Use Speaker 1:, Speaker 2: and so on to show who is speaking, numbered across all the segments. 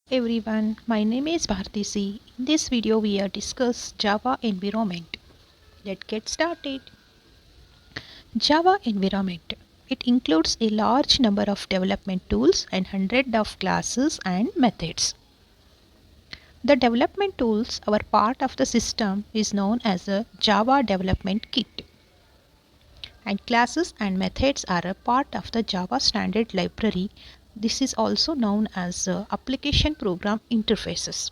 Speaker 1: Everyone, my name is Bharti C. In this video, we are discuss Java environment. Let's get started. Java environment. It includes a large number of development tools and hundreds of classes and methods. The development tools are part of the system is known as a Java development kit. And classes and methods are a part of the Java standard library. This is also known as application program interfaces.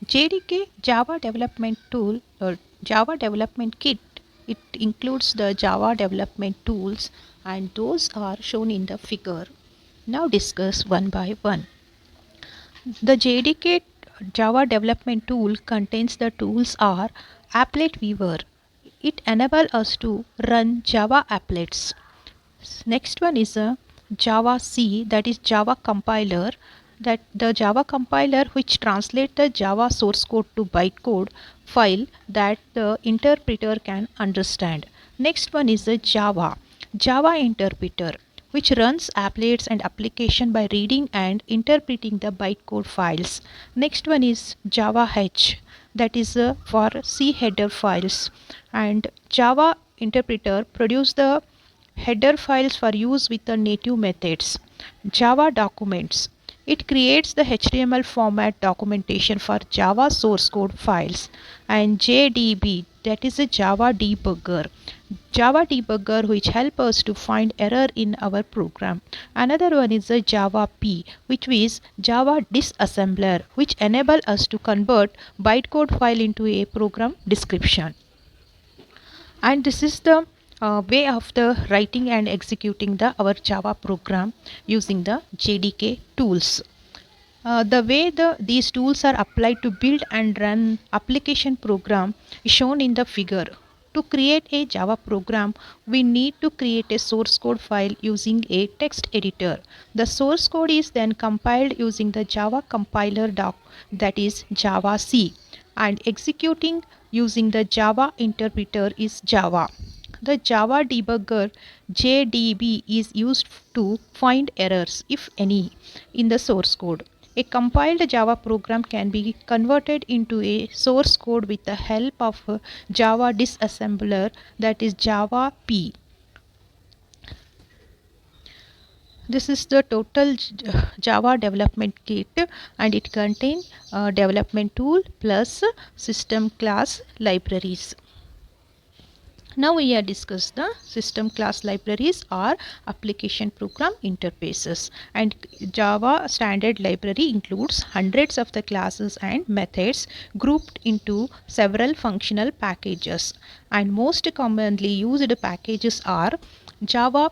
Speaker 1: JDK Java Development Tool or Java Development Kit. It includes the Java development tools and those are shown in the figure. Now discuss one by one. The JDK Java Development Tool contains the tools are Applet Viewer. It enables us to run Java applets. Next one is a Java C, that is Java compiler, that the Java compiler which translates the Java source code to bytecode file that the interpreter can understand. Next one is the Java interpreter which runs applets and application by reading and interpreting the bytecode files. Next one is Java H, that is for C header files, and Java interpreter produce the header files for use with the native methods. Java documents. It creates the HTML format documentation for Java source code files. And JDB, that is a Java debugger. Java debugger which help us to find error in our program. Another one is the Java P, which is Java disassembler, which enable us to convert bytecode file into a program description. And this is the way of the writing and executing our Java program using the JDK tools. The way these tools are applied to build and run application program is shown in the figure. To create a Java program, we need to create a source code file using a text editor. The source code is then compiled using the Java compiler doc, that is Java C, and executing using the Java interpreter is Java. The Java debugger JDB is used to find errors, if any, in the source code. A compiled Java program can be converted into a source code with the help of a Java disassembler, that is Java P. This is the total Java development kit and it contains development tool plus system class libraries. Now we have discussed the system class libraries or application program interfaces, and Java standard library includes hundreds of the classes and methods grouped into several functional packages, and most commonly used packages are Java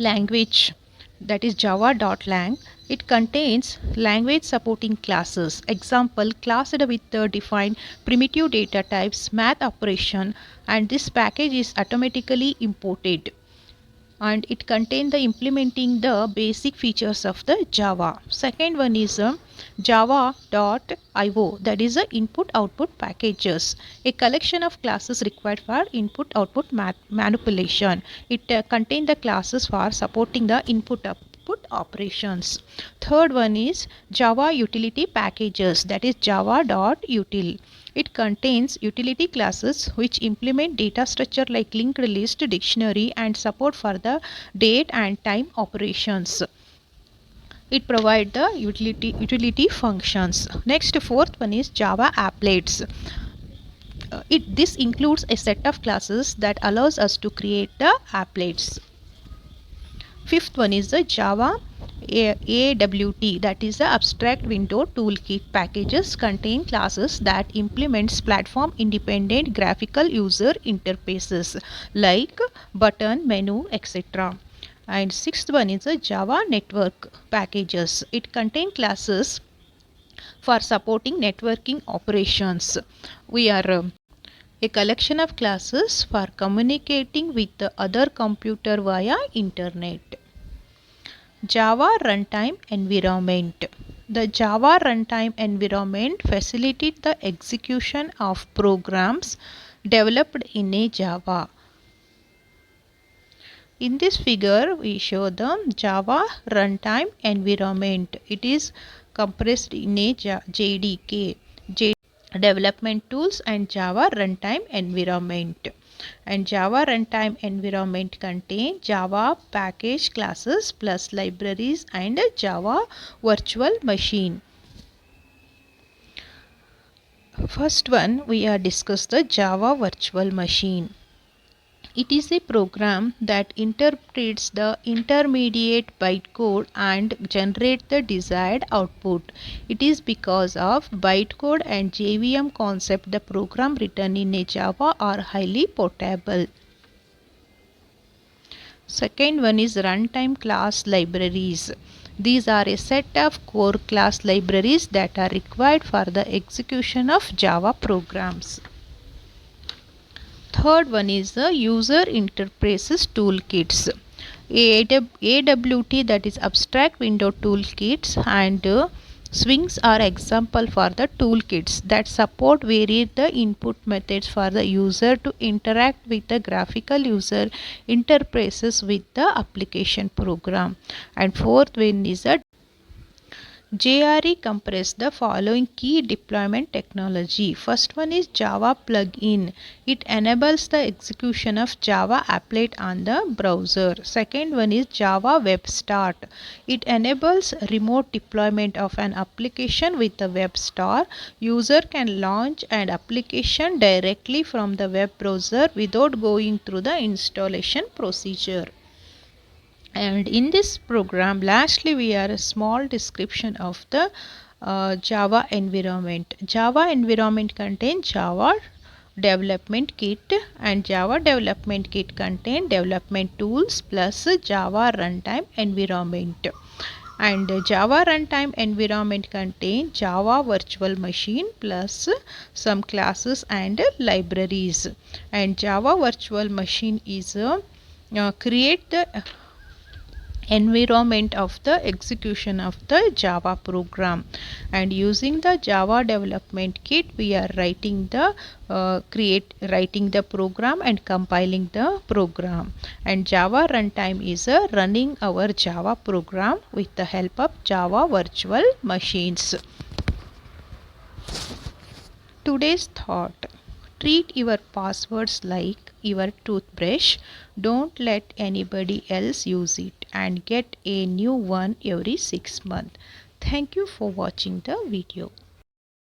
Speaker 1: language, that is java.lang. It contains language supporting classes. Example, class with defined primitive data types, math operation, and this package is automatically imported. And it contains the implementing the basic features of the Java. Second one is java.io, that is the input output packages, a collection of classes required for input output manipulation. It contains the classes for supporting the input output operations. Third one is Java utility packages, that is java.util. It contains utility classes which implement data structure like linked list, dictionary, and support for the date and time operations. It provides the utility functions. Next, fourth one is Java applets. This includes a set of classes that allows us to create the applets. Fifth one is the Java AWT, that is the abstract window toolkit. Packages contain classes that implements platform independent graphical user interfaces like button, menu, etc. And sixth one is the Java network packages. It contains classes for supporting networking operations. We are a collection of classes for communicating with the other computer via internet. Java runtime environment. The Java runtime environment facilitates the execution of programs developed in a Java. In this figure, we show the Java runtime environment. It is compressed in a JDK, Development Tools and Java Runtime Environment. And Java Runtime Environment contains Java package classes plus libraries and Java virtual machine. First one, we are discuss the Java virtual machine. It is a program that interprets the intermediate bytecode and generates the desired output. It is because of bytecode and JVM concept the program written in a Java are highly portable. Second one is runtime class libraries. These are a set of core class libraries that are required for the execution of Java programs. Third one is the user interfaces toolkits. AWT, that is abstract window toolkits, and swings are example for the toolkits that support various the input methods for the user to interact with the graphical user interfaces with the application program. And fourth one is a JRE compress the following key deployment technology. First one is Java plugin. It enables the execution of Java applet on the browser. Second one is Java Web Start. It enables remote deployment of an application with the web store. User can launch an application directly from the web browser without going through the installation procedure. And in this program, lastly, we are a small description of the Java environment. Java environment contains Java development kit, and Java development kit contains development tools plus Java runtime environment. And Java runtime environment contains Java virtual machine plus some classes and libraries. And Java virtual machine is create the environment of the execution of the Java program. And using the Java development kit, we are writing the program and compiling the program. And Java runtime is running our Java program with the help of Java virtual machines. Today's thought: treat your passwords like your toothbrush. Don't let anybody else use it, and get a new one every 6 months. Thank you for watching the video.